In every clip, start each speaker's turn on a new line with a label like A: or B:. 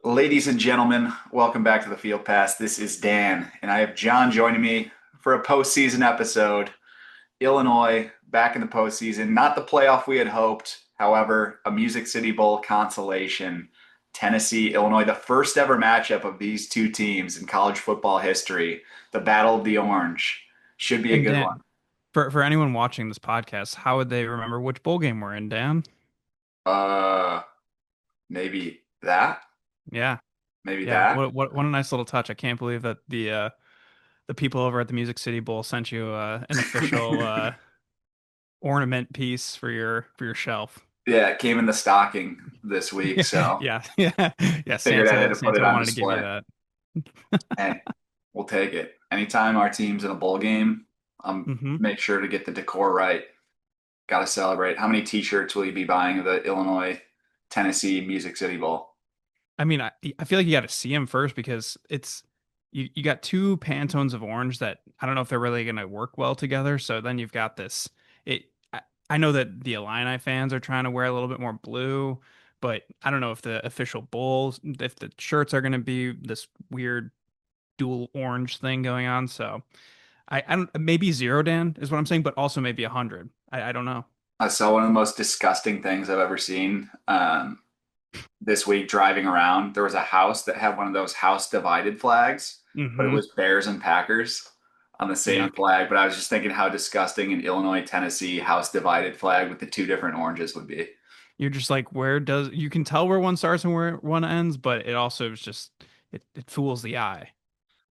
A: Ladies and gentlemen, welcome back to the Field Pass. This is Dan, and I have John joining me for a postseason episode. Illinois back in the postseason, not the playoff we had hoped. However, a Music City Bowl consolation. Tennessee, Illinois, the first ever matchup of these two teams in college football history. The Battle of the Orange should be a
B: And
A: good one.
B: Dan, for anyone watching this podcast, how would they remember which bowl game we're in, Dan?
A: Uh, maybe that.
B: Yeah,
A: Maybe
B: yeah.
A: that.
B: What a nice little touch. I can't believe that the people over at the Music City Bowl sent you an official ornament piece for your shelf.
A: Yeah, it came in the stocking this week, so
B: Yeah, yeah, yeah.
A: figured I had to put it
B: Santa
A: on
B: wanted to give you
A: display.
B: that.
A: Hey, we'll take it. Anytime our team's in a bowl game,
B: hmm
A: make sure to get the decor right. Got to celebrate. How many T-shirts will you be buying of the Illinois Tennessee Music City Bowl?
B: I mean, I feel like you got to see them first because you got two Pantones of orange that I don't know if they're really going to work well together. So then you've got this. It I know that the Illini fans are trying to wear a little bit more blue, but I don't know if the official Bulls, if the shirts are going to be this weird dual orange thing going on. So I don't maybe zero Dan is what I'm saying, but also maybe 100. I don't know.
A: I saw one of the most disgusting things I've ever seen this week driving around. There was a house that had one of those house divided flags, but it
B: hmm
A: was Bears and Packers on the same
B: Yuck.
A: flag. But I was just thinking how disgusting an Illinois Tennessee house divided flag with the two different oranges would be.
B: You're just like, where does you can tell where one starts and where one ends, but it also is just it fools the eye.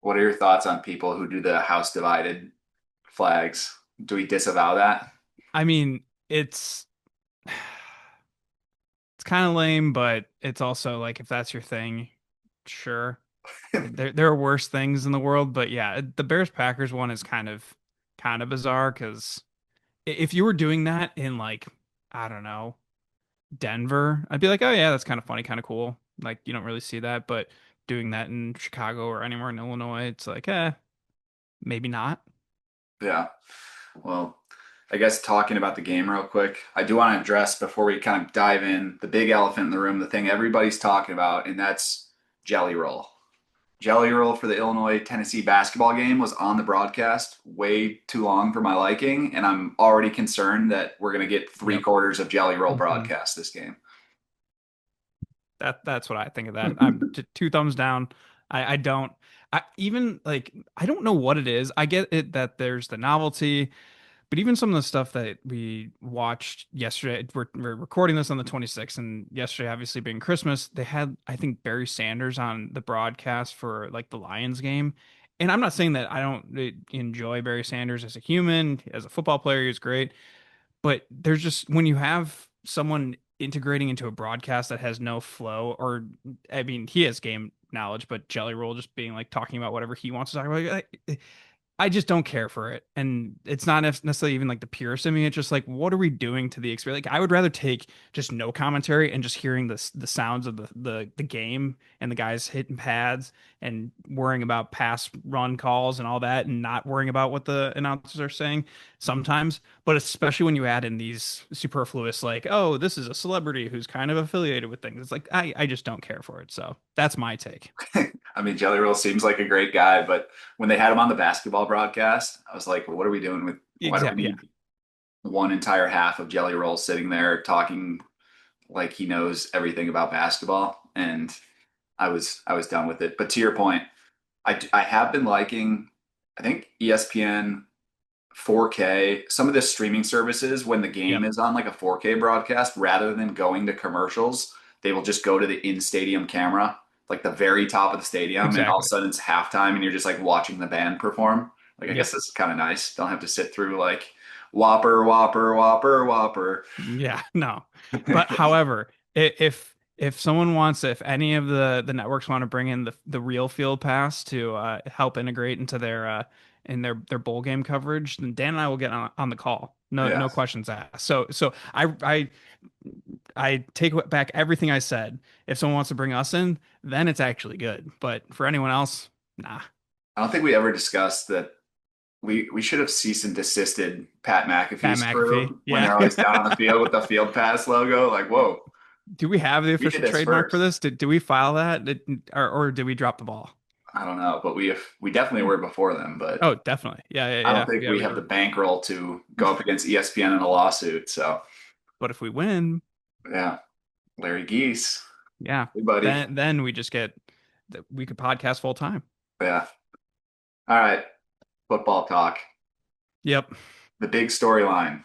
A: What are your thoughts on people who do the house divided flags? Do we disavow that?
B: I mean, it's kind of lame, but it's also like if that's your thing, sure. There are worse things in the world, but yeah, the Bears Packers one is kind of bizarre because if you were doing that in like I don't know, Denver, I'd be like, oh yeah, that's kind of funny, kind of cool. Like you don't really see that, but doing that in Chicago or anywhere in Illinois, it's like, maybe not.
A: Yeah. Well, I guess talking about the game real quick, I do want to address before we kind of dive in the big elephant in the room, the thing everybody's talking about, and that's Jelly Roll. Jelly Roll for the Illinois Tennessee basketball game was on the broadcast way too long for my liking, and I'm already concerned that we're going to get three
B: Yep.
A: quarters of Jelly Roll
B: hmm
A: broadcast this game.
B: That's what I think of that. I'm two thumbs down. I don't. I even like I don't know what it is. I get it that there's the novelty. But even some of the stuff that we watched yesterday, we're recording this on the 26th, and yesterday, obviously being Christmas, they had, I think, Barry Sanders on the broadcast for like the Lions game. And I'm not saying that I don't enjoy Barry Sanders as a human, as a football player, he's great. But there's just when you have someone integrating into a broadcast that has no flow, or I mean, he has game knowledge, but Jelly Roll just being like talking about whatever he wants to talk about. I just don't care for it. And it's not necessarily even like the purest in me. It's just like, what are we doing to the experience? Like, I would rather take just no commentary and just hearing the sounds of the game and the guys hitting pads and worrying about pass run calls and all that and not worrying about what the announcers are saying sometimes. But especially when you add in these superfluous, like, oh, this is a celebrity who's kind of affiliated with things. It's like, I just don't care for it. So that's my take.
A: I mean, Jelly Roll seems like a great guy, but when they had him on the basketball broadcast, I was like, well, what are we doing with, why do we
B: Exactly. Yeah.
A: need one entire half of Jelly Roll sitting there talking like he knows everything about basketball? And I was done with it. But to your point, I have been liking, I think ESPN 4K, some of the streaming services when the game
B: Yep.
A: is on like a 4K broadcast, rather than going to commercials, they will just go to the in-stadium camera, like the very top of the stadium, and all of a
B: Exactly.
A: sudden it's halftime and you're just like watching the band perform. Like I guess
B: Yep.
A: this is kind of nice. Don't have to sit through like Whopper, Whopper, Whopper, Whopper.
B: Yeah, no. But however, if someone wants, if any of the networks want to bring in the real field pass to help integrate into their in their bowl game coverage, then Dan and I will get on the call. No
A: Yeah.
B: questions asked. So I take back everything I said. If someone wants to bring us in, then it's actually good. But for anyone else, nah.
A: I don't think we ever discussed that we should have cease and desisted Pat
B: Pat
A: McAfee's
B: McAfee.
A: crew when
B: Yeah.
A: they're always down on the field with the field pass logo. Like, whoa,
B: Do we have the
A: We did
B: official
A: this
B: trademark for
A: first.
B: this? Did we file that? Or did we drop the ball?
A: I don't know, but we definitely were before them, but
B: Oh, definitely. Yeah, yeah,
A: I don't
B: yeah.
A: think
B: Yeah,
A: we
B: we
A: have the
B: were.
A: bankroll to go up against ESPN in a lawsuit. So
B: But if we win,
A: yeah, Larry Geese,
B: yeah,
A: hey buddy.
B: then we just get we could podcast full time.
A: Yeah. All right, football talk.
B: Yep.
A: The big storyline.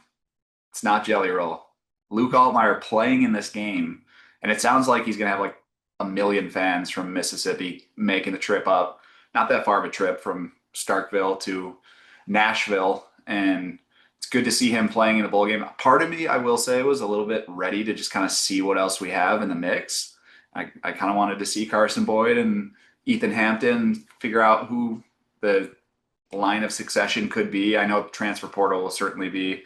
A: It's not Jelly Roll. Luke Altmaier playing in this game, and it sounds like he's gonna have like a million fans from Mississippi making the trip up. Not that far of a trip from Starkville to Nashville, and it's good to see him playing in a bowl game. Part of me, I will say, was a little bit ready to just kind of see what else we have in the mix. I kind of wanted to see Carson Boyd and Ethan Hampton figure out who the line of succession could be. I know transfer portal will certainly be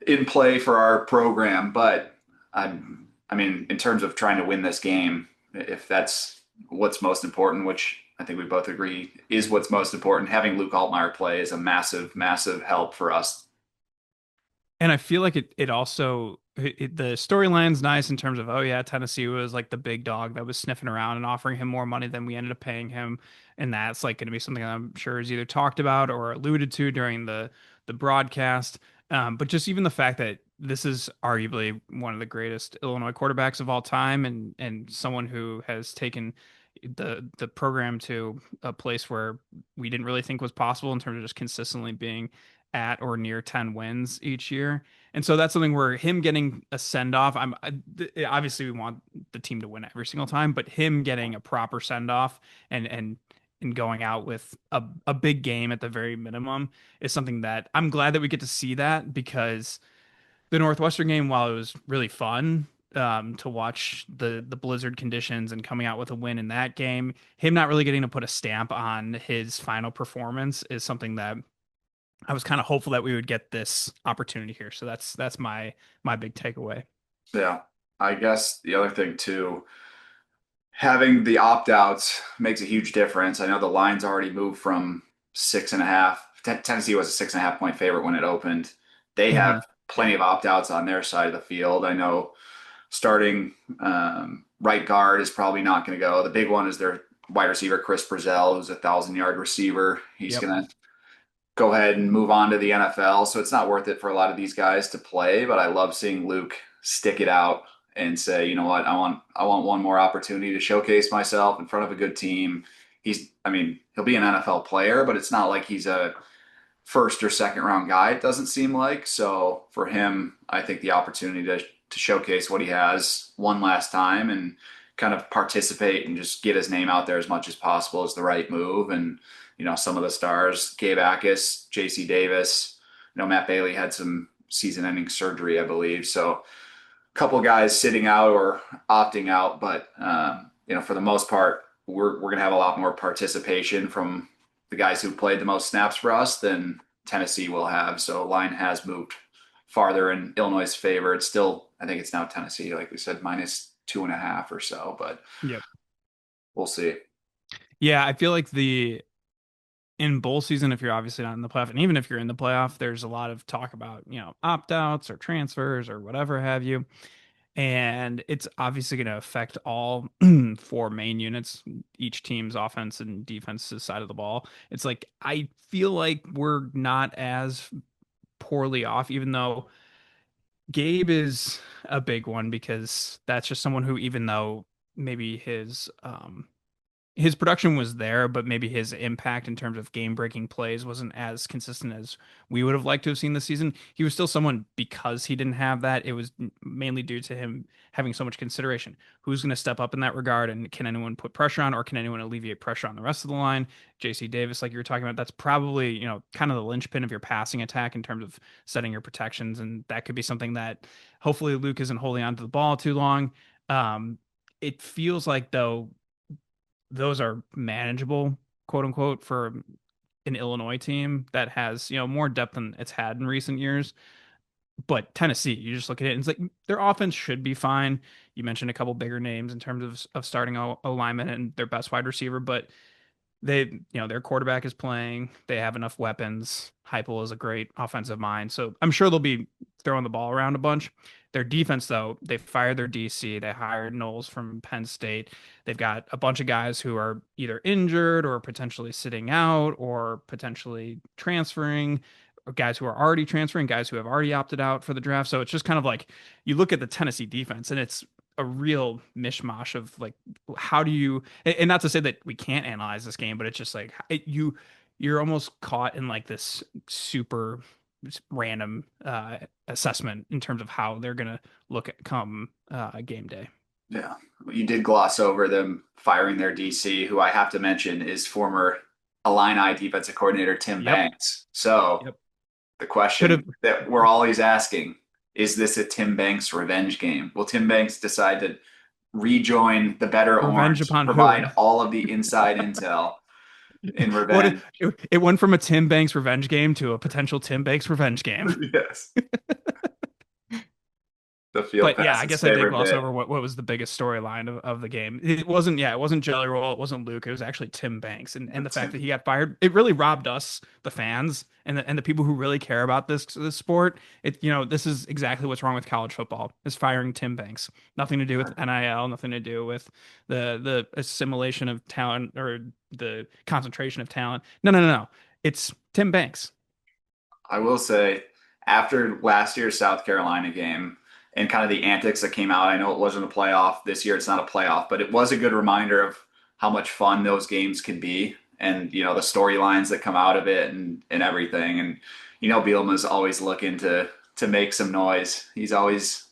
A: in play for our program, but I mean, in terms of trying to win this game, if that's what's most important, which I think we both agree is what's most important, having Luke Altmaier play is a massive, massive help for us.
B: And I feel like it also the storyline's nice in terms of, oh yeah, Tennessee was like the big dog that was sniffing around and offering him more money than we ended up paying him, and that's like going to be something I'm sure is either talked about or alluded to during the broadcast. But just even the fact that this is arguably one of the greatest Illinois quarterbacks of all time, and someone who has taken the program to a place where we didn't really think was possible in terms of just consistently being at or near 10 wins each year. And so that's something where him getting a send off, obviously we want the team to win every single time, but him getting a proper send off and going out with a big game at the very minimum is something that I'm glad that we get to see that, because the Northwestern game, while it was really fun to watch the blizzard conditions and coming out with a win in that game, him not really getting to put a stamp on his final performance is something that I was kind of hopeful that we would get this opportunity here. So that's my big takeaway.
A: Yeah. I guess the other thing too, having the opt outs makes a huge difference. I know the line's already moved from 6.5. Tennessee was a 6.5 point favorite when it opened. They
B: Hmm.
A: have
B: Yeah.
A: plenty of opt outs on their side of the field. I know starting right guard is probably not going to go. The big one is their wide receiver, Chris Brazell, who's a 1,000 yard receiver. He's
B: Yep.
A: going to go ahead and move on to the NFL. So it's not worth it for a lot of these guys to play. But I love seeing Luke stick it out and say, you know what, I want one more opportunity to showcase myself in front of a good team. I mean, he'll be an NFL player, but it's not like he's a first or second round guy. It doesn't seem like. So for him, I think the opportunity to showcase what he has one last time and kind of participate and just get his name out there as much as possible is the right move. And some of the stars, Gabe Akis, J.C. Davis, Matt Bailey had some season-ending surgery, I believe. So a couple guys sitting out or opting out, but for the most part, we're going to have a lot more participation from the guys who played the most snaps for us than Tennessee will have. So line has moved farther in Illinois' favor. It's still, I think it's now Tennessee, like we said, -2.5 or so, but
B: Yep.
A: we'll see.
B: Yeah, I feel like the in bowl season, if you're obviously not in the playoff, and even if you're in the playoff, there's a lot of talk about, opt outs or transfers or whatever have you. And it's obviously going to affect all four main units, each team's offense and defensive side of the ball. It's like, I feel like we're not as poorly off, even though Gabe is a big one, because that's just someone who, even though maybe his production was there, but maybe his impact in terms of game-breaking plays wasn't as consistent as we would have liked to have seen this season. He was still someone, because he didn't have that. It was mainly due to him having so much consideration. Who's going to step up in that regard, and can anyone put pressure on, or can anyone alleviate pressure on the rest of the line? J.C. Davis, like you were talking about, that's probably, kind of the linchpin of your passing attack in terms of setting your protections, and that could be something that hopefully Luke isn't holding on to the ball too long. It feels like, though, those are manageable, quote unquote, for an Illinois team that has, more depth than it's had in recent years. But Tennessee, you just look at it and it's like their offense should be fine. You mentioned a couple bigger names in terms of starting O lineman and their best wide receiver, but their quarterback is playing. They have enough weapons. Heupel is a great offensive mind, so I'm sure they'll be throwing the ball around a bunch. Their defense, though, they fired their DC. They hired Knowles from Penn State. They've got a bunch of guys who are either injured or potentially sitting out or potentially transferring, or guys who are already transferring, guys who have already opted out for the draft. So it's just kind of like you look at the Tennessee defense, and it's a real mishmash of like how do you and not to say that we can't analyze this game, but it's just like you're almost caught in like this super random assessment in terms of how they're gonna look at come game day.
A: Yeah, you did gloss over them firing their DC, who I have to mention is former Illini defensive coordinator Tim
B: Yep.
A: Banks. So
B: Yep.
A: the
B: Could
A: question
B: have
A: that we're always asking, is this a Tim Banks revenge game? Will Tim Banks decide to rejoin the better
B: revenge
A: orange,
B: upon who?
A: provide all of the inside intel in
B: What
A: revenge?
B: it went from a Tim Banks revenge game to a potential Tim Banks revenge game.
A: Yes, the field
B: But yeah, I
A: pass's
B: guess I did
A: favorite
B: gloss
A: bit.
B: over what was the biggest storyline of the game. It wasn't Jelly Roll, it wasn't Luke, it was actually Tim Banks. And the fact that he got fired, it really robbed us, the fans, and the people who really care about this sport. This is exactly what's wrong with college football, is firing Tim Banks. Nothing to do with NIL, nothing to do with the assimilation of talent or the concentration of talent. No, no, no, no. It's Tim Banks.
A: I will say, after last year's South Carolina game and kind of the antics that came out, I know it wasn't a playoff. This year it's not a playoff, but it was a good reminder of how much fun those games can be and, the storylines that come out of it and everything. And, Bielema's always looking to make some noise. He's always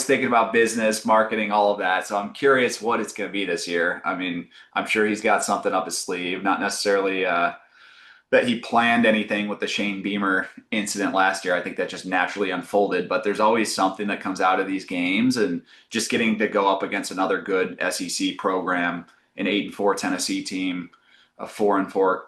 A: thinking about business, marketing, all of that. So I'm curious what it's going to be this year. I mean, I'm sure he's got something up his sleeve, not necessarily that he planned anything with the Shane Beamer incident last year. I think that just naturally unfolded, but there's always something that comes out of these games, and just getting to go up against another good SEC program, an 8-4 Tennessee team, a 4-4,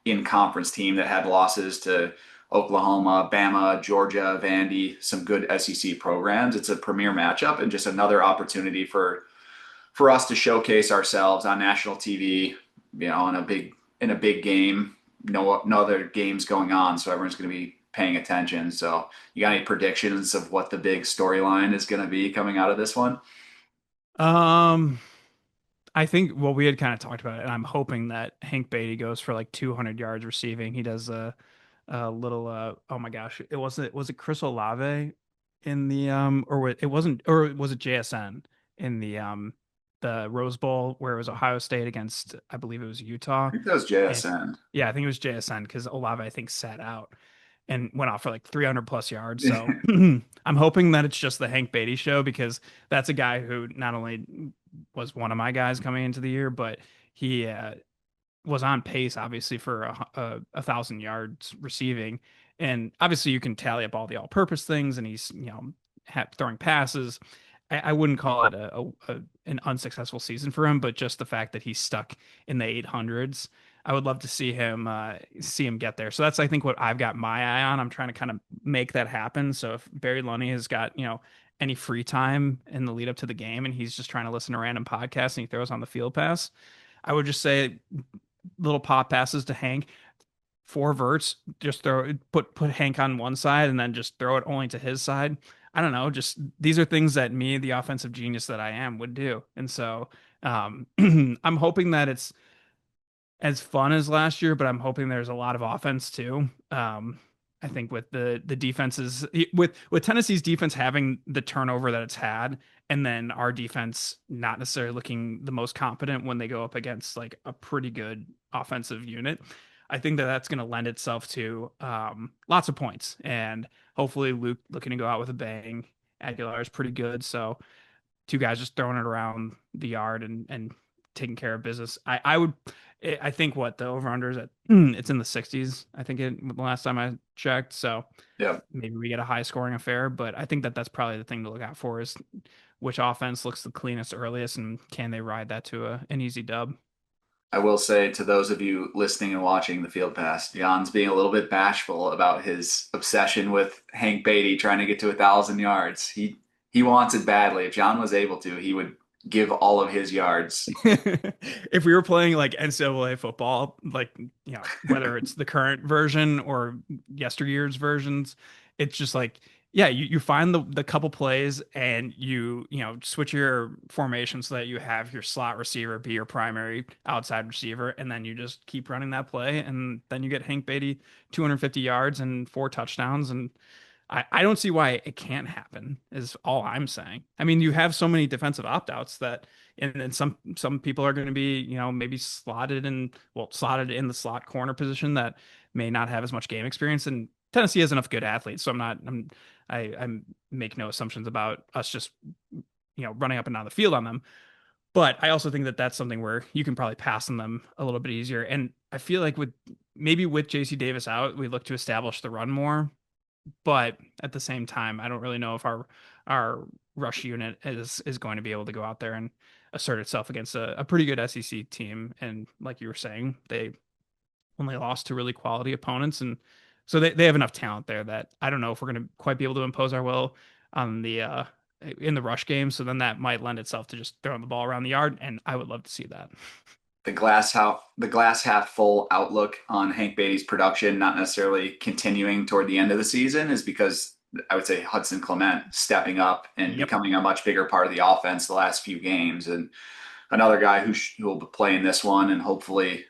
A: in conference team that had losses to Oklahoma, Bama, Georgia, Vandy, some good SEC programs. It's a premier matchup and just another opportunity for us to showcase ourselves on national TV, in a big game. No other games going on, so everyone's going to be paying attention. So, you got any predictions of what the big storyline is going to be coming out of this one?
B: Um, I think we had kind of talked about it, and I'm hoping that Hank Beatty goes for like 200 yards receiving. He does a little oh my gosh, was it Chris Olave in the it wasn't, or was it JSN in the Rose Bowl where it was Ohio State against, I believe it was
A: I
B: Utah.
A: think that was
B: And
A: JSN.
B: yeah, I think it was JSN because Olave, I think, sat out and went off for like 300 plus yards. So I'm hoping that it's just the Hank Beatty show, because that's a guy who not only was one of my guys coming into the year, but he was on pace, obviously, for a thousand yards receiving. And obviously, you can tally up all the all-purpose things, and he's throwing passes. I wouldn't call it an unsuccessful season for him, but just the fact that he's stuck in the 800s, I would love to see him get there. So that's, I think, what I've got my eye on. I'm trying to kind of make that happen. So if Barry Lunny has got any free time in the lead up to the game, and he's just trying to listen to random podcasts and he throws on the field pass, I would just say little pop passes to Hank, four verts, just put Hank on one side and then just throw it only to his side. I don't know, just these are things that me, the offensive genius that I am, would do. And so I'm hoping that it's as fun as last year, but I'm hoping there's a lot of offense too. I think with the defenses, with Tennessee's defense having the turnover that it's had, and then our defense not necessarily looking the most competent when they go up against like a pretty good offensive unit, I think that that's going to lend itself to lots of points, and hopefully Luke looking to go out with a bang. Aguilar is pretty good, so two guys just throwing it around the yard and taking care of business. I think what the over under is at, it's in the 60s. I think the last time I checked. So
A: Yeah,
B: maybe we get a high scoring affair, but I think that that's probably the thing to look out for, is which offense looks the cleanest earliest, and can they ride that to an easy dub.
A: I will say to those of you listening and watching the field pass, Jan's being a little bit bashful about his obsession with Hank Beatty trying to get to 1,000 yards. He wants it badly. If Jan was able to, give all of his yards.
B: If we were playing like NCAA football, like, whether it's the current version or yesteryear's versions, it's just like, yeah, you find the couple plays and switch your formation so that you have your slot receiver be your primary outside receiver, and then you just keep running that play, and then you get Hank Beatty 250 yards and 4 touchdowns, and I don't see why it can't happen, is all I'm saying. I mean, you have so many defensive opt-outs that, and some people are going to be, maybe slotted in the slot corner position that may not have as much game experience. And Tennessee has enough good athletes, so I make no assumptions about us just, running up and down the field on them. But I also think that that's something where you can probably pass on them a little bit easier. And I feel like with JC Davis out, we look to establish the run more. But at the same time, I don't really know if our rush unit is going to be able to go out there and assert itself against a pretty good SEC team. And like you were saying, they only lost to really quality opponents, and so they have enough talent there that I don't know if we're going to quite be able to impose our will on the in the rush game. So then that might lend itself to just throwing the ball around the yard, and I would love to see that.
A: The glass half full outlook on Hank Beatty's production, not necessarily continuing toward the end of the season, is because I would say Hudson Clement stepping up and
B: Yep.
A: becoming a much bigger part of the offense the last few games, and another guy who will be playing this one, and hopefully,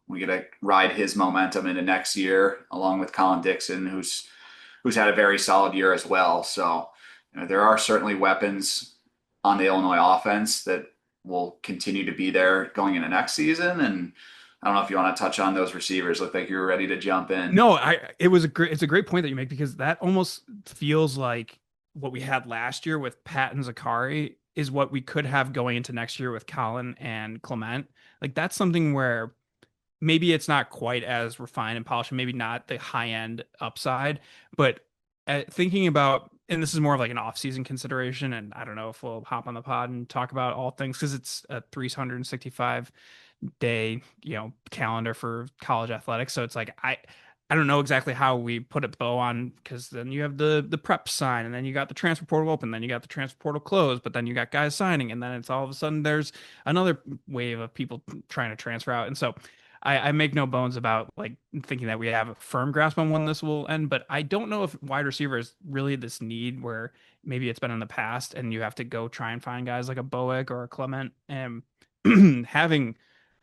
A: we get to ride his momentum into next year, along with Colin Dixon, who's had a very solid year as well. So, there are certainly weapons on the Illinois offense that will continue to be there going into next season. And I don't know if you want to touch on those receivers. Look like you were ready to jump in.
B: No, it's a great point that you make, because that almost feels like what we had last year with Pat and Zakari is what we could have going into next year with Colin and Clement. Like, that's something where maybe it's not quite as refined and polished, and maybe not the high end upside, but thinking about, and this is more of like an off-season consideration, and I don't know if we'll hop on the pod and talk about all things, because it's a 365-day, calendar for college athletics. So it's like, I don't know exactly how we put a bow on, because then you have the prep sign, and then you got the transfer portal open, then you got the transfer portal closed, but then you got guys signing, and then it's all of a sudden there's another wave of people trying to transfer out. And so I make no bones about like thinking that we have a firm grasp on when this will end, but I don't know if wide receiver is really this need where maybe it's been in the past and you have to go try and find guys like a Bowick or a Clement, and having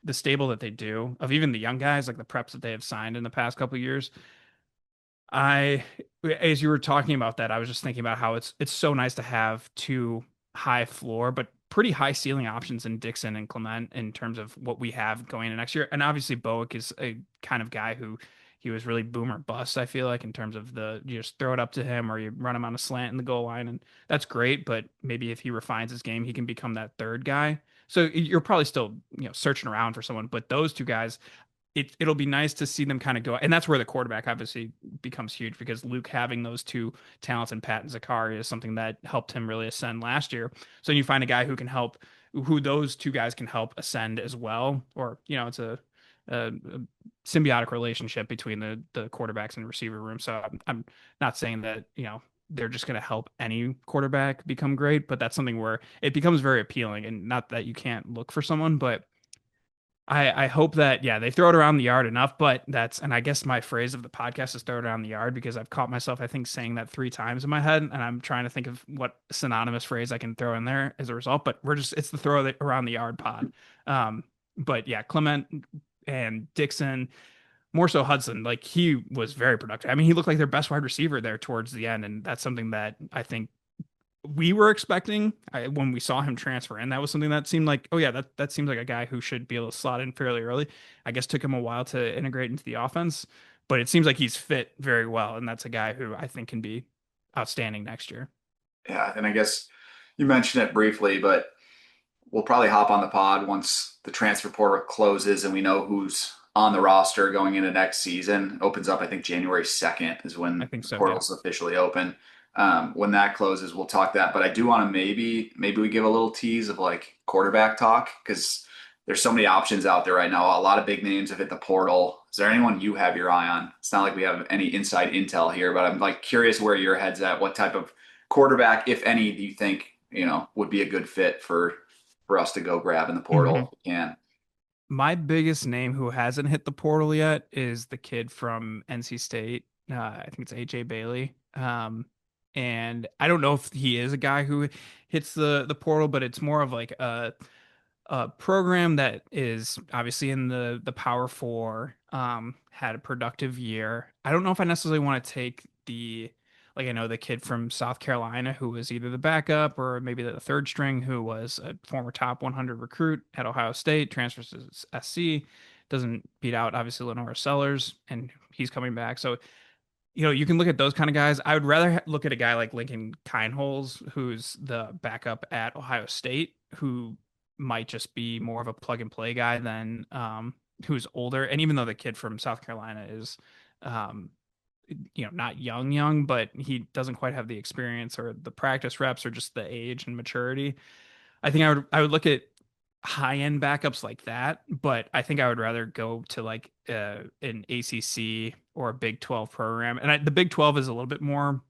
B: the stable that they do of even the young guys, like the preps that they have signed in the past couple of years. I, as you were talking about that, I was just thinking about how it's so nice to have two high floor but pretty high ceiling options in Dixon and Clement in terms of what we have going into next year. And obviously Bowick is a kind of guy who he was really boomer bust, I feel like, in terms of you just throw it up to him or you run him on a slant in the goal line, and that's great. But maybe if he refines his game, he can become that third guy. So you're probably still, searching around for someone, but those two guys, it'll be nice to see them kind of go. And that's where the quarterback obviously becomes huge, because Luke having those two talents in Pat and Zakari is something that helped him really ascend last year. So you find a guy who those two guys can help ascend as well, or it's a symbiotic relationship between the quarterbacks and receiver room. So I'm not saying that they're just going to help any quarterback become great, but that's something where it becomes very appealing. And not that you can't look for someone, but I hope that, yeah, they throw it around the yard enough. But and I guess my phrase of the podcast is throw it around the yard, because I've caught myself, I think, saying that 3 times in my head, and I'm trying to think of what synonymous phrase I can throw in there as a result. But it's the throw it around the yard pod. But yeah, Clement and Dixon, more so Hudson, like he was very productive. I mean, he looked like their best wide receiver there towards the end, and that's something that I think we were expecting when we saw him transfer in. That was something that seemed like, oh yeah, that seems like a guy who should be able to slot in fairly early. I guess took him a while to integrate into the offense, but it seems like he's fit very well, and that's a guy who I think can be outstanding next year.
A: Yeah, and I guess you mentioned it briefly, but we'll probably hop on the pod once the transfer portal closes and we know who's on the roster going into next season. It opens up, I think January 2nd is
B: I
A: when
B: think
A: the
B: so, yeah.
A: portal's officially open. When that closes, we'll talk that. But I do want to maybe we give a little tease of like quarterback talk, because there's so many options out there right now. A lot of big names have hit the portal. Is there anyone you have your eye on? It's not like we have any inside intel here, but I'm like curious where your head's at. What type of quarterback, if any, do you think would be a good fit for for us to go grab in the
B: Mhm.
A: portal if we can.
B: My biggest name who hasn't hit the portal yet is the kid from NC State. I think it's AJ Bailey. And I don't know if he is a guy who hits the portal, but it's more of like a program that is obviously in the Power Four, had a productive year. I don't know if I necessarily want to take like I know the kid from South Carolina who was either the backup or maybe the third string who was a former top 100 recruit at Ohio State, transfers to SC, doesn't beat out obviously Lenore Sellers, and he's coming back. So you can look at those kind of guys. I would rather look at a guy like Lincoln Kineholes, who's the backup at Ohio State, who might just be more of a plug and play guy than who's older. And even though the kid from South Carolina is, um, not young, but he doesn't quite have the experience or the practice reps or just the age and maturity. I think I would look at high end backups like that, but I think I would rather go to like an ACC or a Big 12 program. And the Big 12 is a little bit more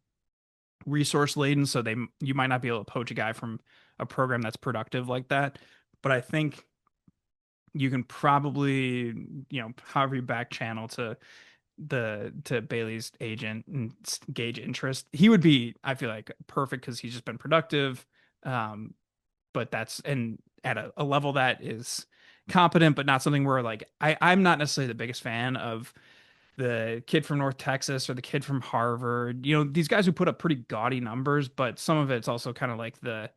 B: resource laden, so you might not be able to poach a guy from a program that's productive like that. But I think you can probably, however you back channel to Bailey's agent and gauge interest. He would be, I feel like, perfect because he's just been productive. Um, but that's and at a level that is competent, but not something where like I'm not necessarily the biggest fan of the kid from North Texas or the kid from Harvard. These guys who put up pretty gaudy numbers, but some of it's also kind of like the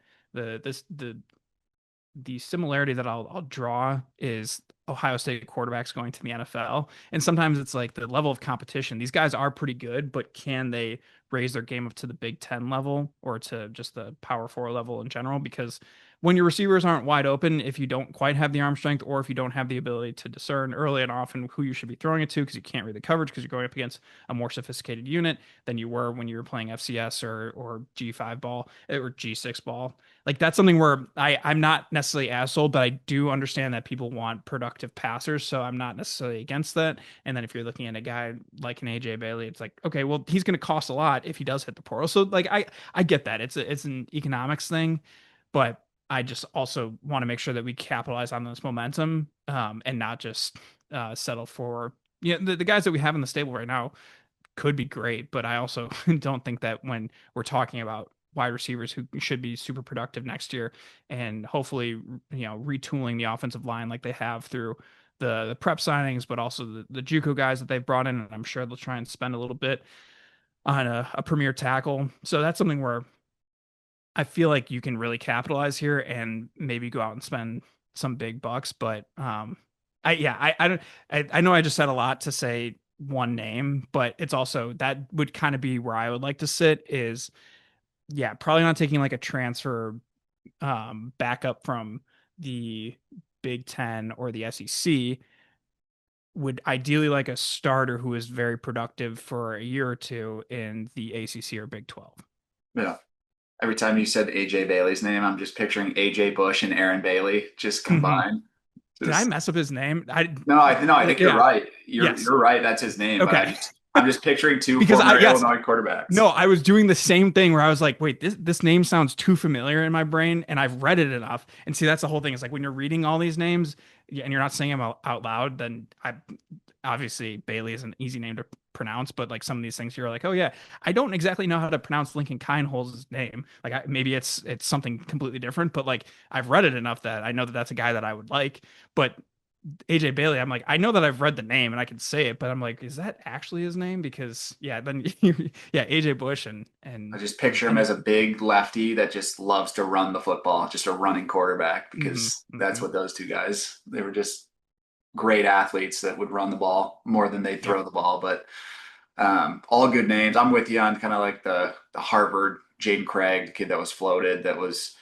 B: similarity that I'll draw is Ohio State quarterbacks going to the NFL. And sometimes it's like the level of competition. These guys are pretty good, but can they raise their game up to the Big Ten level or to just the Power Four level in general? Because when your receivers aren't wide open, if you don't quite have the arm strength or if you don't have the ability to discern early and often who you should be throwing it to because you can't read the coverage because you're going up against a more sophisticated unit than you were when you were playing FCS or G5 ball or G6 ball, like that's something where I'm not necessarily as sold, but I do understand that people want productive passers, so I'm not necessarily against that. And then if you're looking at a guy like an AJ Bailey, it's like, okay, well, he's going to cost a lot if he does hit the portal. So like I get that. It's an economics thing, but I just also want to make sure that we capitalize on this momentum, and not just settle for the guys that we have in the stable right now could be great, but I also don't think that when we're talking about wide receivers who should be super productive next year and hopefully, retooling the offensive line like they have through the prep signings, but also the JUCO guys that they've brought in, and I'm sure they'll try and spend a little bit on a premier tackle. So that's something where I feel like you can really capitalize here and maybe go out and spend some big bucks. But I don't I know I just said a lot to say one name, but it's also that would kind of be where I would like to sit is yeah, probably not taking like a transfer backup from the Big Ten or the SEC. Would ideally like a starter who is very productive for a year or two in the ACC or Big 12.
A: Yeah. Every time you said AJ Bailey's name, I'm just picturing AJ Bush and Aaron Bailey just
B: Mhm.
A: combined.
B: Did I
A: Just
B: mess up his name? I
A: no, I
B: like
A: think you're
B: yeah.
A: right. You're
B: Yes.
A: you're right. That's his name. But
B: Okay.
A: I'm just picturing two
B: Because I
A: former
B: yes.
A: Illinois quarterbacks.
B: No, I was doing the same thing where I was like, wait, this name sounds too familiar in my brain, and I've read it enough. And see, that's the whole thing. It's like when you're reading all these names and you're not saying them out loud, then I obviously Bailey is an easy name to pronounce, but like some of these things you're like, oh yeah, I don't exactly know how to pronounce Lincoln Kineholz's name. Like maybe it's something completely different, but like I've read it enough that I know that that's a guy that I would like. But AJ Bailey, I'm like, I know that I've read the name and I can say it, but I'm like, is that actually his name? Because yeah, then yeah, AJ Bush
A: I
B: and
A: just picture him
B: and
A: as a big lefty that just loves to run the football, just a running quarterback,
B: mhm,
A: because that's
B: mhm.
A: what those two guys, they were just great athletes that would run the ball more than they'd
B: Yep.
A: throw the ball. But all good names. I'm with you on kind of like the Harvard Jaden Craig, the kid that was floated, that was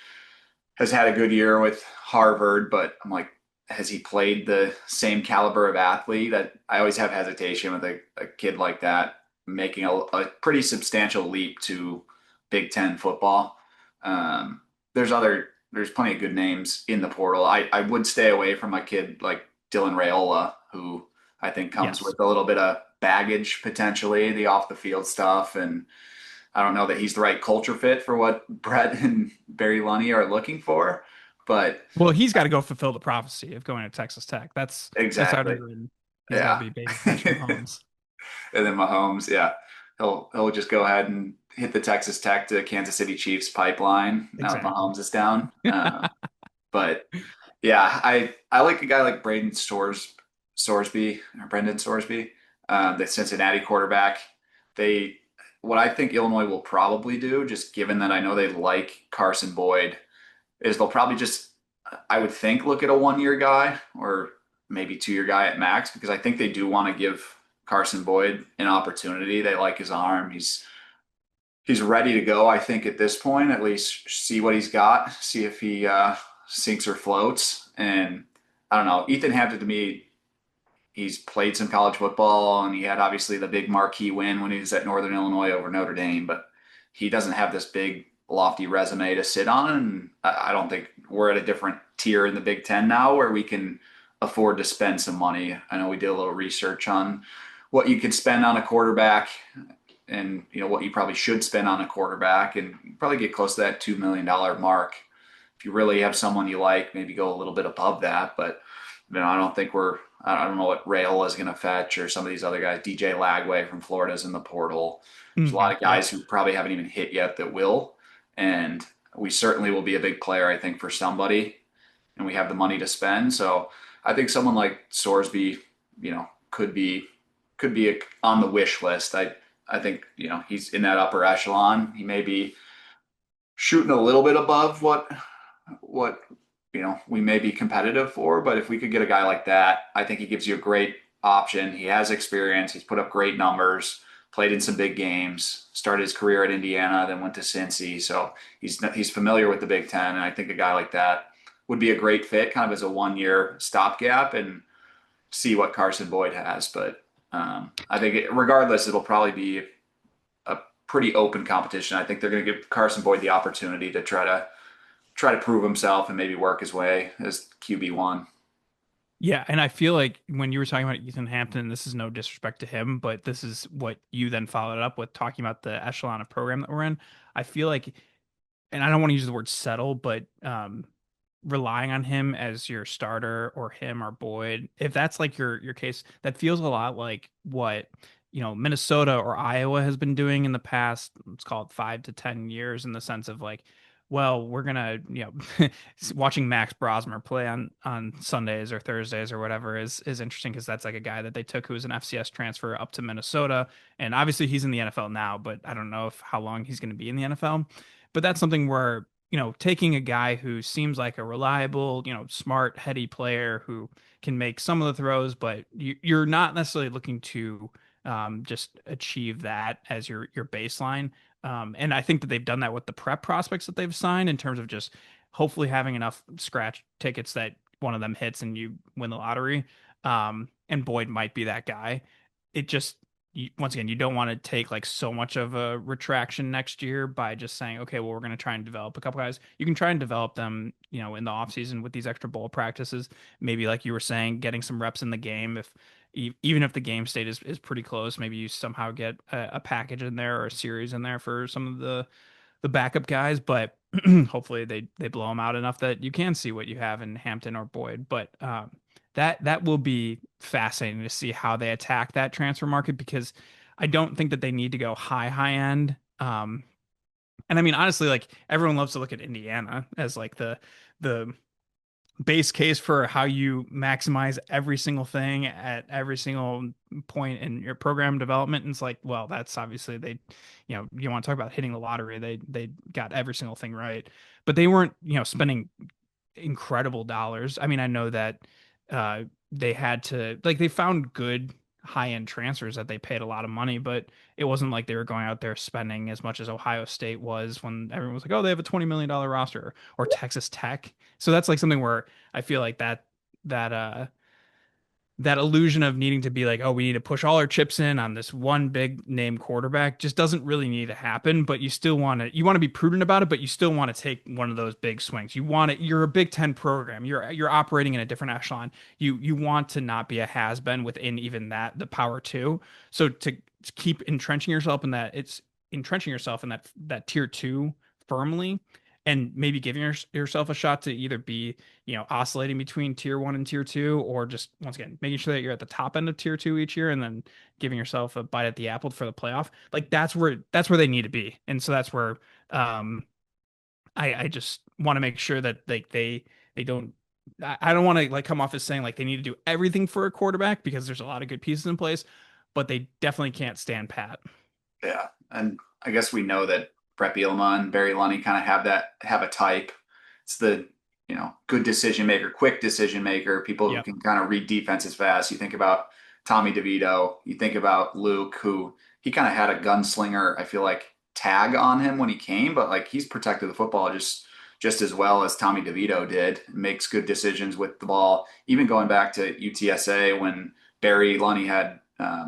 A: has had a good year with Harvard, but I'm like, has he played the same caliber of athlete? That I always have hesitation with a kid like that making a pretty substantial leap to Big Ten football. Um, there's plenty of good names in the portal. I would stay away from a kid like Dylan Raiola, who I think comes
B: Yes.
A: with a little bit of baggage potentially, the off the field stuff, and I don't know that he's the right culture fit for what Brett and Barry Lunny are looking for. But
B: Well, he's got to go fulfill the prophecy of going to Texas Tech. That's out
A: exactly,
B: of it. He's got to
A: yeah.
B: be paying attention to
A: And
B: Mahomes.
A: then Mahomes, yeah, he'll just go ahead and hit the Texas Tech to Kansas City Chiefs pipeline now that
B: Exactly.
A: Mahomes is down. But yeah, I like a guy like Sorsby or Brendan Sorsby, the Cincinnati quarterback. They what I think Illinois will probably do, just given that I know they like Carson Boyd, is they'll probably just I would think look at a 1 year guy or maybe 2 year guy at max because I think they do want to give Carson Boyd an opportunity. They like his arm. He's ready to go. I think at this point, at least see what he's got, see if he sinks or floats. And I don't know. Ethan Hampton to me, he's played some college football and he had obviously the big marquee win when he was at Northern Illinois over Notre Dame, but he doesn't have this big lofty resume to sit on. And I don't think we're at a different tier in the Big Ten now where we can afford to spend some money. I know we did a little research on what you could spend on a quarterback and what you probably should spend on a quarterback and you probably get close to that $2 million mark. If you really have someone you like, maybe go a little bit above that. But I don't think I don't know what Rail is going to fetch or some of these other guys. DJ Lagway from Florida is in the portal. There's a lot of
B: Yep.
A: guys who probably haven't even hit yet that will. And we certainly will be a big player, I think, for somebody. And we have the money to spend. So I think someone like Sorsby, could be on the wish list. I think, he's in that upper echelon. He may be shooting a little bit above what we may be competitive for. But if we could get a guy like that, I think he gives you a great option. He has experience. He's put up great numbers, played in some big games, started his career at Indiana, then went to Cincy. So he's familiar with the Big Ten. And I think a guy like that would be a great fit kind of as a 1 year stopgap and see what Carson Boyd has. But I think regardless, it'll probably be a pretty open competition. I think they're going to give Carson Boyd the opportunity to try to prove himself and maybe work his way as QB1.
B: Yeah, and I feel like when you were talking about Ethan Hampton, this is no disrespect to him, but this is what you then followed up with talking about the echelon of program that we're in. I feel like, and I don't want to use the word settle, but relying on him as your starter or him or Boyd, if that's like your case, that feels a lot like what Minnesota or Iowa has been doing in the past, let's call it 5 to 10 years, in the sense of like, well, we're gonna, watching Max Brosmer play on Sundays or Thursdays or whatever is interesting because that's like a guy that they took who was an FCS transfer up to Minnesota, and obviously he's in the NFL now, but I don't know if how long he's going to be in the NFL. But that's something where taking a guy who seems like a reliable, smart, heady player who can make some of the throws, but you're not necessarily looking to just achieve that as your baseline. And I think that they've done that with the prep prospects that they've signed in terms of just hopefully having enough scratch tickets that one of them hits and you win the lottery. And Boyd might be that guy. It just once again, you don't want to take like so much of a retraction next year by just saying, okay, well, we're going to try and develop a couple guys. You can try and develop them, in the offseason with these extra bowl practices. Maybe like you were saying, getting some reps in the game. If even if the game state is pretty close, maybe you somehow get a package in there or a series in there for some of the backup guys. But hopefully they blow them out enough that you can see what you have in Hampton or Boyd. But that will be fascinating to see how they attack that transfer market because I don't think that they need to go high end. And I mean, honestly, like everyone loves to look at Indiana as like the base case for how you maximize every single thing at every single point in your program development. And it's like, well, that's obviously you want to talk about hitting the lottery. They got every single thing right, but they weren't, spending incredible dollars. I mean, I know that they had to like they found good high-end transfers that they paid a lot of money, but it wasn't like they were going out there spending as much as Ohio State was when everyone was like, "Oh, they have a $20 million roster," or Texas Tech. So that's like something where I feel like that that illusion of needing to be like, oh, we need to push all our chips in on this one big name quarterback just doesn't really need to happen. But you want to be prudent about it, but you still want to take one of those big swings. You're a Big Ten program. You're operating in a different echelon. You want to not be a has been within even the power two. So to keep entrenching yourself in that, it's entrenching yourself in that tier two firmly. and maybe giving yourself a shot to either be, oscillating between tier one and tier two, or just once again making sure that you're at the top end of tier two each year, and then giving yourself a bite at the apple for the playoff. Like that's where they need to be, and so that's where um I just want to make sure that like they don't. I don't want to like come off as saying like they need to do everything for a quarterback because there's a lot of good pieces in place, but they definitely can't stand pat.
A: Yeah, and I guess we know that Brett Bielema and Barry Lunny kind of have a type. It's the good decision maker, quick decision maker, people who
B: Yep.
A: can kind of read defenses fast. You think about Tommy DeVito, you think about Luke, who he kind of had a gunslinger, I feel like, tag on him when he came, but like he's protected the football just as well as Tommy DeVito did. Makes good decisions with the ball. Even going back to UTSA when Barry Lunny had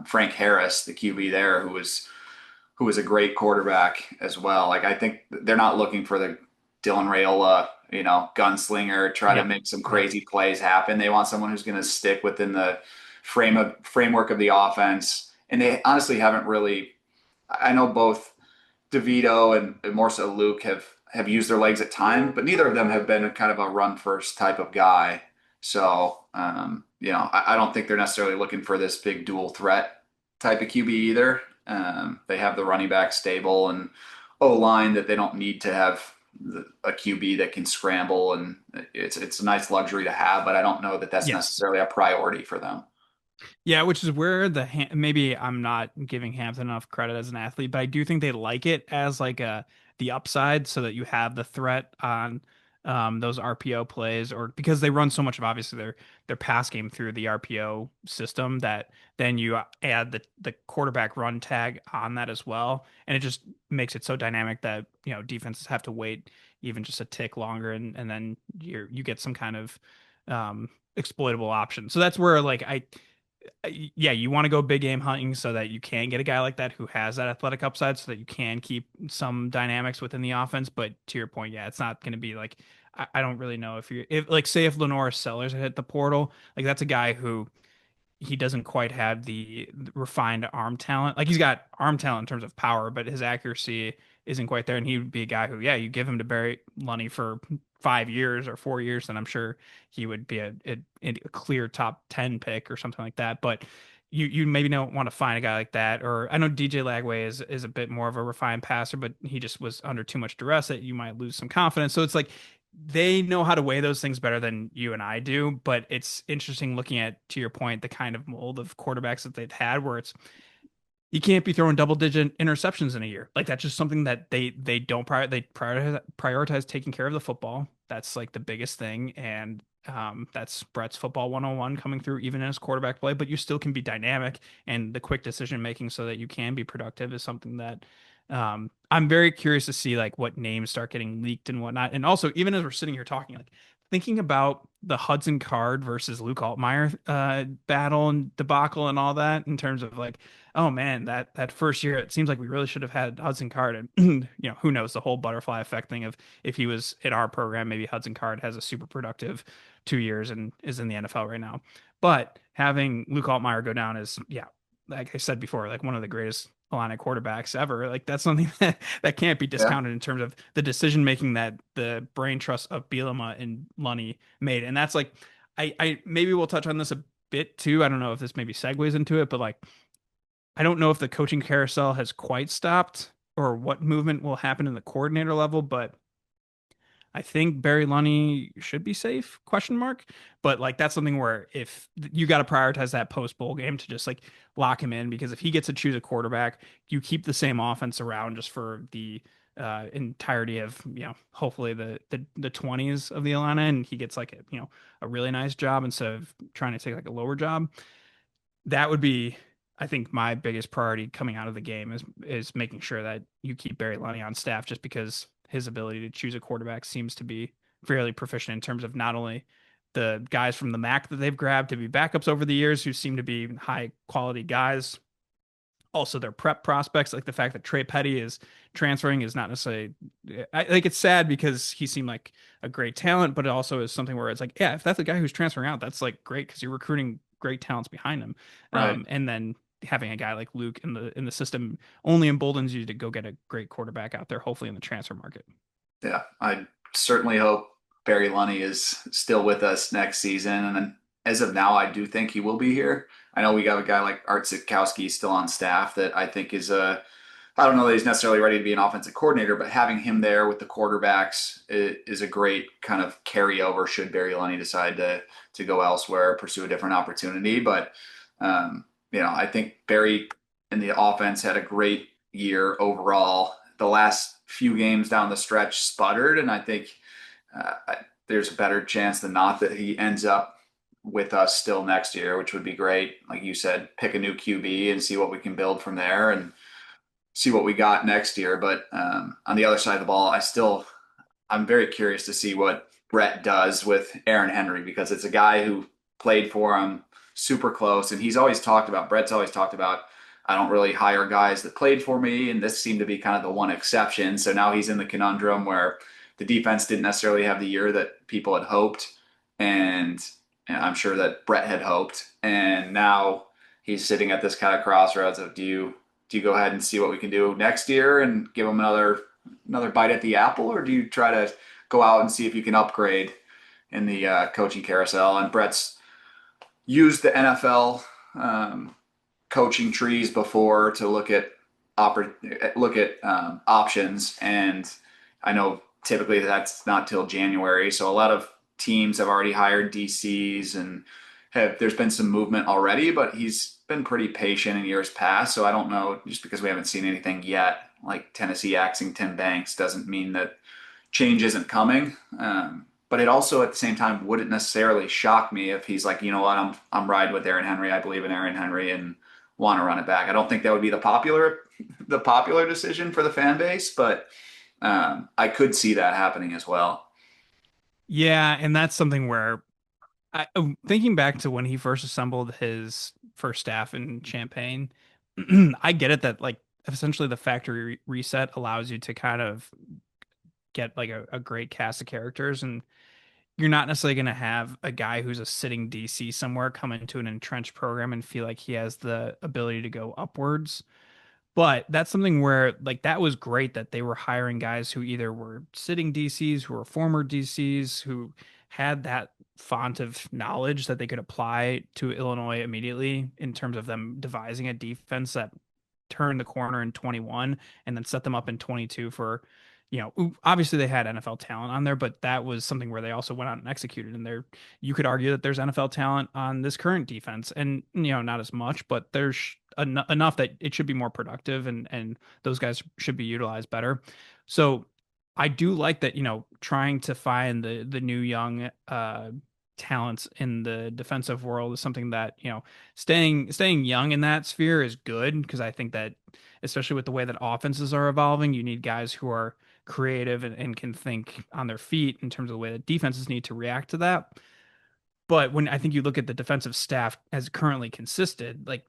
A: Frank Harris, the QB there, who was a great quarterback as well. Like I think they're not looking for the Dylan Raiola, gunslinger, try to
B: Yep.
A: make some
B: Yep.
A: crazy plays happen. They want someone who's going to stick within the framework of the offense. And they honestly haven't really. I know both DeVito and more so Luke have used their legs at time, but neither of them have been a kind of a run first type of guy. So I don't think they're necessarily looking for this big dual threat type of QB either. They have the running back stable and O line that they don't need to have a QB that can scramble, and it's a nice luxury to have. But I don't know that that's
B: Yes.
A: necessarily a priority for them.
B: Yeah, which is where maybe I'm not giving Hampton enough credit as an athlete, but I do think they like it as like the upside so that you have the threat on those RPO plays, or because they run so much of obviously their pass game through the RPO system, that then you add the quarterback run tag on that as well, and it just makes it so dynamic that defenses have to wait even just a tick longer, and then you get some kind of exploitable option. So that's where like yeah, you want to go big game hunting so that you can get a guy like that who has that athletic upside so that you can keep some dynamics within the offense. But to your point, yeah, it's not going to be like, I don't really know if like, say if Lenora Sellers had hit the portal, like that's a guy who he doesn't quite have the refined arm talent. Like he's got arm talent in terms of power, but his accuracy isn't quite there. And he would be a guy who, yeah, you give him to Barry Lunny for 5 years or 4 years, and I'm sure he would be a clear top 10 pick or something like that. But you maybe don't want to find a guy like that. Or I know DJ Lagway is a bit more of a refined passer, but he just was under too much duress that you might lose some confidence. So it's like they know how to weigh those things better than you and I do. But it's interesting looking at, to your point, the kind of mold of quarterbacks that they've had, where it's you can't be throwing double digit interceptions in a year. Like that's just something that they don't they prioritize taking care of the football. That's like the biggest thing, and that's Brett's football 101 coming through even in his quarterback play. But you still can be dynamic, and the quick decision making so that you can be productive is something that I'm very curious to see like what names start getting leaked and whatnot. And also, even as we're sitting here talking, like thinking about the Hudson Card versus Luke Altmaier battle and debacle and all that in terms of like, oh man, that first year it seems like we really should have had Hudson Card, and who knows, the whole butterfly effect thing of if he was in our program, maybe Hudson Card has a super productive 2 years and is in the NFL right now. But having Luke Altmaier go down is, yeah, like I said before, like one of the greatest Illini quarterbacks ever. Like that's something that can't be
A: Yeah.
B: discounted in terms of the decision making that the brain trust of Bielema and Lunny made. And that's like, I maybe we'll touch on this a bit too. I don't know if this maybe segues into it, but like I don't know if the coaching carousel has quite stopped or what movement will happen in the coordinator level, but I think Barry Lunny should be safe, question mark. But like that's something where if you got to prioritize that post bowl game to just like lock him in, because if he gets to choose a quarterback, you keep the same offense around just for the entirety of, hopefully the 20s of the Atlanta, and he gets like a really nice job instead of trying to take like a lower job. That would be, I think, my biggest priority coming out of the game is making sure that you keep Barry Lunny on staff, just because his ability to choose a quarterback seems to be fairly proficient in terms of not only the guys from the MAC that they've grabbed to be backups over the years who seem to be high quality guys, also their prep prospects. Like the fact that Trey Petty is transferring is not necessarily, I think it's sad because he seemed like a great talent, but it also is something where it's like, yeah, if that's the guy who's transferring out, that's like great because you're recruiting great talents behind him.
A: Right.
B: And then having a guy like Luke in the system only emboldens you to go get a great quarterback out there, hopefully in the transfer market.
A: Yeah. certainly hope Barry Lunny is still with us next season. And then as of now, I do think he will be here. I know we got a guy like Art Sitkowski still on staff that I think is a I don't know that he's necessarily ready to be an offensive coordinator, but having him there with the quarterbacks is a great kind of carryover should Barry Lunny decide to go elsewhere, pursue a different opportunity. But I think Barry and the offense had a great year overall. The last few games down the stretch sputtered, and I think there's a better chance than not that he ends up with us still next year, which would be great. Like you said, pick a new QB and see what we can build from there and see what we got next year. But on the other side of the ball, I'm very curious to see what Brett does with Aaron Henry because it's a guy who played for him super close. And Brett's always talked about, I don't really hire guys that played for me. And this seemed to be kind of the one exception. So now he's in the conundrum where the defense didn't necessarily have the year that people had hoped. And I'm sure that Brett had hoped. And now he's sitting at this kind of crossroads of do you go ahead and see what we can do next year and give him another bite at the apple, or do you try to go out and see if you can upgrade in the coaching carousel? And Brett's used the NFL coaching trees before to look at options, and I know typically that's not till January. So a lot of teams have already hired DCs and there's been some movement already, but he's been pretty patient in years past. So I don't know, just because we haven't seen anything yet, like Tennessee axing Tim Banks doesn't mean that change isn't coming. But it also at the same time wouldn't necessarily shock me if he's like, you know what, I'm riding with Aaron Henry. I believe in Aaron Henry and want to run it back. I don't think that would be the popular decision for the fan base, but I could see that happening as well.
B: Yeah, and that's something where thinking back to when he first assembled his first staff in Champaign, I get it that like essentially the factory reset allows you to kind of get like a great cast of characters, and you're not necessarily going to have a guy who's a sitting DC somewhere come into an entrenched program and feel like he has the ability to go upwards. But that's something where like that was great that they were hiring guys who either were sitting DCs, who were former DCs, who had that font of knowledge that they could apply to Illinois immediately in terms of them devising a defense that turned the corner in 21 and then set them up in 22 for, obviously they had NFL talent on there, but that was something where they also went out and executed. And there, you could argue that there's NFL talent on this current defense, and not as much, but there's enough that it should be more productive, and those guys should be utilized better. So I do like that, trying to find the new young talents in the defensive world is something that, staying young in that sphere is good, because I think that especially with the way that offenses are evolving, you need guys who are creative and can think on their feet in terms of the way that defenses need to react to that. But when I think you look at the defensive staff as currently consisted, like,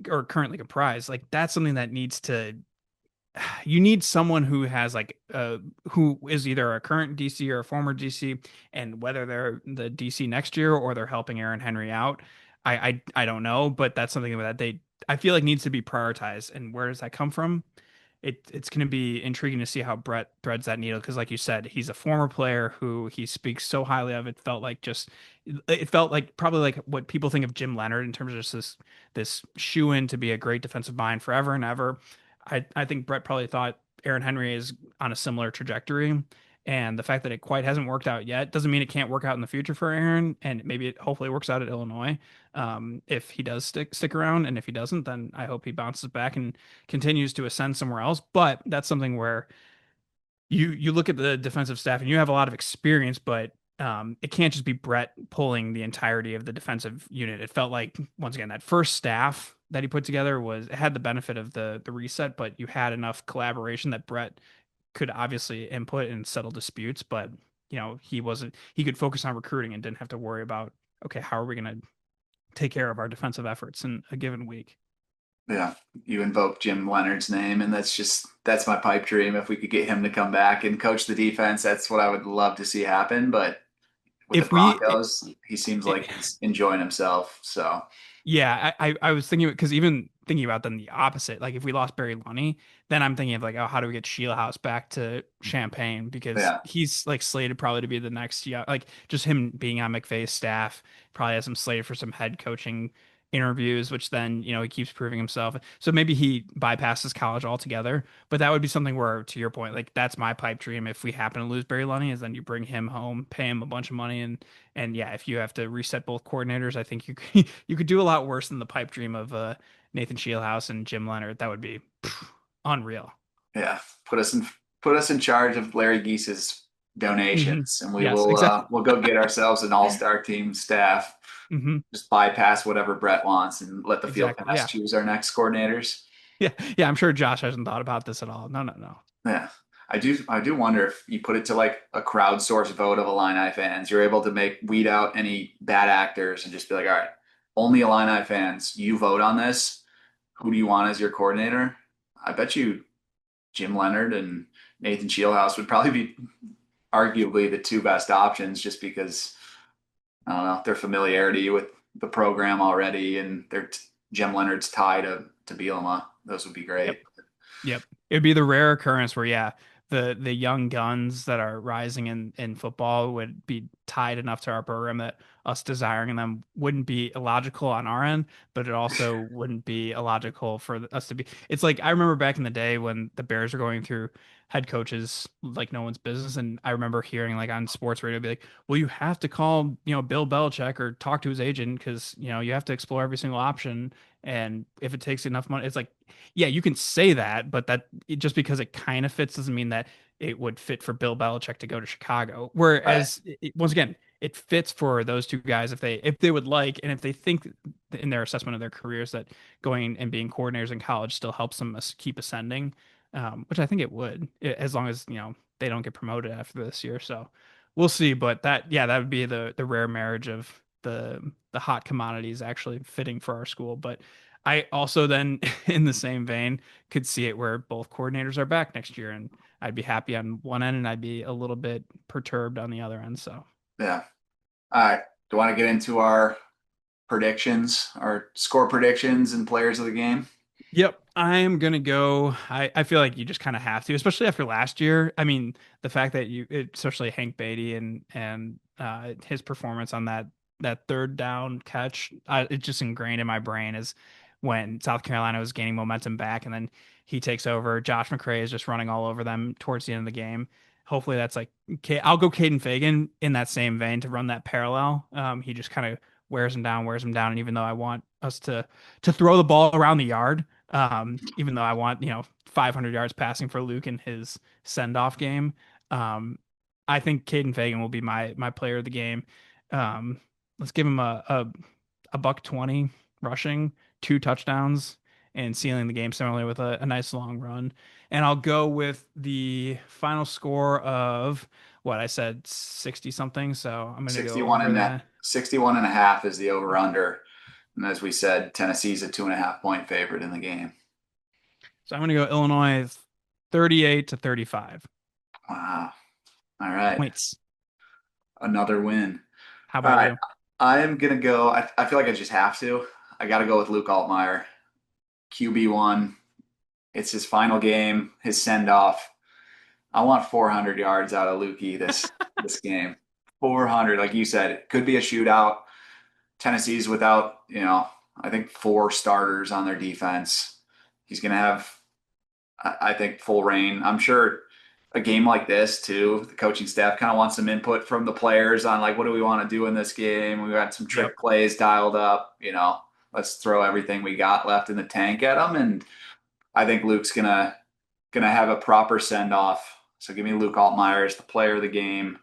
B: or currently comprised, like that's something that needs to, you need someone who has like who is either a current DC or a former DC, and whether they're the DC next year or they're helping Aaron Henry out, I don't know, but that's something that I feel like needs to be prioritized. And where does that come from? It's going to be intriguing to see how Brett threads that needle, because like you said, he's a former player who he speaks so highly of. It felt like probably like what people think of Jim Leonard in terms of just this shoe in to be a great defensive mind forever and ever. I think Brett probably thought Aaron Henry is on a similar trajectory. And the fact that it quite hasn't worked out yet doesn't mean it can't work out in the future for Aaron. And maybe it hopefully works out at Illinois, if he does stick around. And if he doesn't, then I hope he bounces back and continues to ascend somewhere else. But that's something where you look at the defensive staff and you have a lot of experience, but it can't just be Brett pulling the entirety of the defensive unit. It felt like, once again, that first staff that he put together it had the benefit of the reset, but you had enough collaboration that Brett could obviously input and settle disputes, but he could focus on recruiting and didn't have to worry about, okay, how are we going to take care of our defensive efforts in a given week?
A: Yeah, you invoke Jim Leonard's name, and that's my pipe dream. If we could get him to come back and coach the defense, that's what I would love to see happen. But with the
B: If we,
A: Broncos, he seems like he's enjoying himself. So
B: Yeah, I was thinking, because even thinking about then the opposite. Like if we lost Barry Lunny, then I'm thinking of like, oh, how do we get Sheila House back to Champaign? Because
A: Yeah.
B: he's like slated probably to be the next, yeah, like just him being on McVay's staff probably has him slated for some head coaching interviews, which then, he keeps proving himself. So maybe he bypasses college altogether. But that would be something where, to your point, like that's my pipe dream. If we happen to lose Barry Lunny, is then you bring him home, pay him a bunch of money, and yeah, if you have to reset both coordinators, I think you could, you could do a lot worse than the pipe dream of Nathan Shielhouse and Jim Leonard. That would be unreal.
A: Yeah. Put us in charge of Larry Geese's
B: Hmm.
A: donations, and we
B: Yes,
A: will
B: exactly.
A: we'll go get ourselves an all-star team staff.
B: Hmm.
A: Just bypass whatever Brett wants and let the field
B: Exactly.
A: pass
B: Yeah.
A: choose our next coordinators.
B: Yeah. Yeah. I'm sure Josh hasn't thought about this at all. No, no, no.
A: Yeah. I do wonder if you put it to like a crowdsourced vote of Illini fans, you're able to weed out any bad actors and just be like, all right, only Illini fans, you vote on this. Who do you want as your coordinator? I bet you Jim Leonard and Nathan Shieldhouse would probably be arguably the two best options just because I don't know, their familiarity with the program already and Jim Leonard's tie to Bielema. Those would be
B: Yep.
A: great.
B: Yep. It would be the rare occurrence where, yeah, the young guns that are rising in football would be tied enough to our program that us desiring them wouldn't be illogical on our end, but it also wouldn't be illogical for us to be. It's like I remember back in the day when the Bears were going through head coaches like no one's business, and I remember hearing like on sports radio be like, "Well, you have to call, Bill Belichick or talk to his agent because you have to explore every single option." And if it takes enough money, it's like, yeah, you can say that, but just because it kind of fits doesn't mean that it would fit for Bill Belichick to go to Chicago.
A: Right.
B: Whereas, once again, it fits for those two guys if they would like, and if they think in their assessment of their careers that going and being coordinators in college still helps them keep ascending, which I think it would, as long as they don't get promoted after this year. So we'll see. But that would be the rare marriage of the hot commodities actually fitting for our school. But I also then, in the same vein, could see it where both coordinators are back next year, and I'd be happy on one end, and I'd be a little bit perturbed on the other end. So,
A: Yeah. All right. Do you want to get into our predictions, our score predictions and players of the game?
B: yep, I'm gonna go. I feel like you just kind of have to, especially after last year. I mean, the fact that especially Hank Beatty and his performance on that third down catch, it's just ingrained in my brain is when South Carolina was gaining momentum back, and then he takes over. Josh McCray is just running all over them towards the end of the game. Hopefully, that's like, okay, I'll go Caden Fagan in that same vein to run that parallel. He just kind of wears him down, and even though I want us to throw the ball around the yard. Even though I want, 500 yards passing for Luke in his send-off game. Um, I think Caden Fagan will be my player of the game. Let's give him a buck 20 rushing, 2 touchdowns, and sealing the game similarly with a nice long run. And I'll go with the final score of what I said, 60 something. So I'm gonna go
A: 61
B: over
A: and that
B: that.
A: 61 and a half is the over under. And as we said, Tennessee's a 2.5 point favorite in the game.
B: So I'm gonna go Illinois 38 to 35
A: Wow. All right.
B: points.
A: Another win.
B: How
A: All
B: about
A: right.
B: you?
A: I am going to go. I feel like I just have to. I got to go with Luke Altmaier, QB1. It's his final game, his send off. I want 400 yards out of Lukey this game. 400, like you said, it could be a shootout. Tennessee's without, I think 4 starters on their defense. He's going to have, I think, full reign. I'm sure a game like this too, the coaching staff kind of wants some input from the players on like, what do we want to do in this game? We got some
B: Yep.
A: trick plays dialed up. Let's throw everything we got left in the tank at them. And I think Luke's gonna have a proper send off. So give me Luke Altmaier as the player of the game.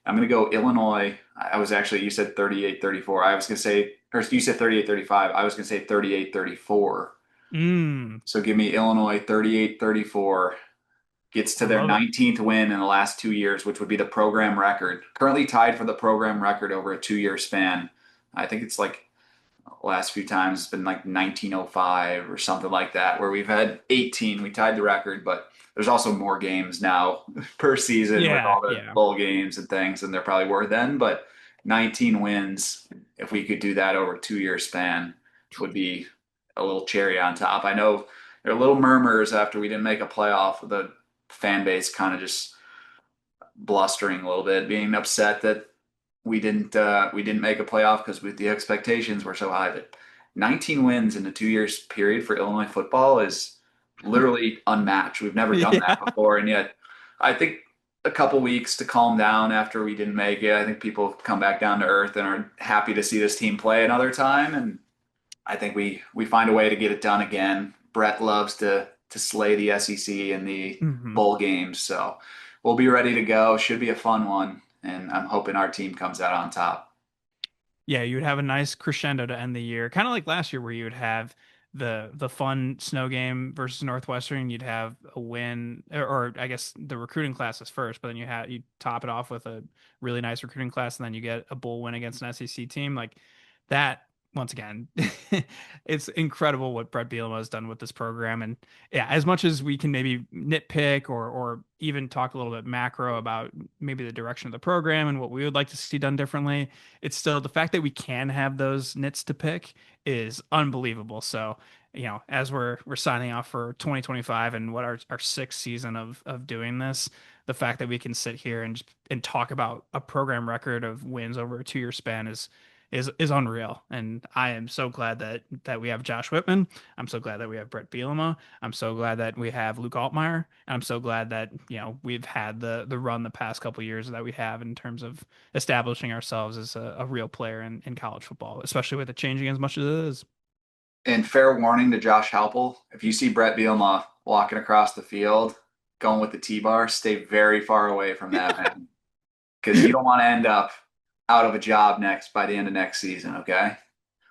A: I'm gonna go Illinois. I was actually, you said 38-34. I was gonna say, or you said 38-35. I was gonna say 38-34.
B: Mm,
A: So give me Illinois 38-34. Gets
B: I
A: to their
B: love it.
A: 19th win in the last 2 years, which would be the program record. Currently tied for the program record over a 2 year span. I think it's like last few times it's been like 1905 or something like that, where we've had 18. We tied the record, but there's also more games now per season with
B: Yeah,
A: all the
B: yeah.
A: bowl games and things, and there probably were then. But 19 wins, if we could do that over a 2 year span, would be a little cherry on top. I know there are little murmurs after we didn't make a playoff, the fan base kind of just blustering a little bit, being upset that we didn't make a playoff because the expectations were so high. But 19 wins in a 2 years period for Illinois football is literally unmatched. We've never done that
B: Yeah.
A: before, and yet I think a couple weeks to calm down after we didn't make it. I think people have come back down to earth and are happy to see this team play another time, and I think we find a way to get it done again. Brett loves to slay the SEC in the
B: Hmm.
A: bowl games, so we'll be ready to go. Should be a fun one, and I'm hoping our team comes out on top.
B: Yeah, you would have a nice crescendo to end the year, kind of like last year where you would have the fun snow game versus Northwestern. You'd have a win, or I guess the recruiting class is first, but then you top it off with a really nice recruiting class, and then you get a bowl win against an SEC team like that. Once again, it's incredible what Brett Bielema has done with this program, and yeah, as much as we can maybe nitpick or even talk a little bit macro about maybe the direction of the program and what we would like to see done differently, it's still the fact that we can have those nits to pick is unbelievable. So, as we're signing off for 2025 and what our sixth season of doing this, the fact that we can sit here and talk about a program record of wins over a 2 year span is unreal. And I am so glad that we have Josh Whitman. I'm so glad that we have Brett Bielema. I'm so glad that we have Luke Altmaier. And I'm so glad that, we've had the run the past couple years that we have in terms of establishing ourselves as a real player in college football, especially with it changing as much as it is.
A: And fair warning to Josh Halpel, if you see Brett Bielema walking across the field, going with the T-bar, stay very far away from that man because you don't want to end up out of a job next by the end of next season. Okay,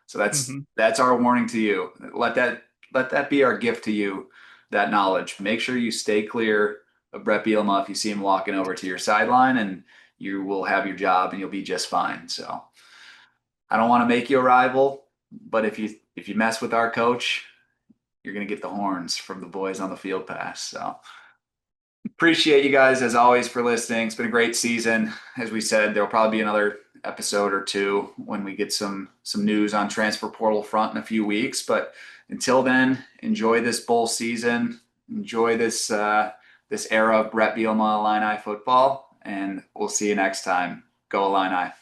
A: so that's
B: Hmm.
A: that's our warning to you. Let that be our gift to you. That knowledge. Make sure you stay clear of Brett Bielema if you see him walking over to your sideline, and you will have your job and you'll be just fine. So I don't want to make you a rival, but if you mess with our coach, you're gonna get the horns from the boys on the field pass. So appreciate you guys as always for listening. It's been a great season. As we said, there'll probably be another episode or two when we get some news on transfer portal front in a few weeks. But until then, enjoy this bowl season. Enjoy this era of Brett Bielema Illini football, and we'll see you next time. Go Illini.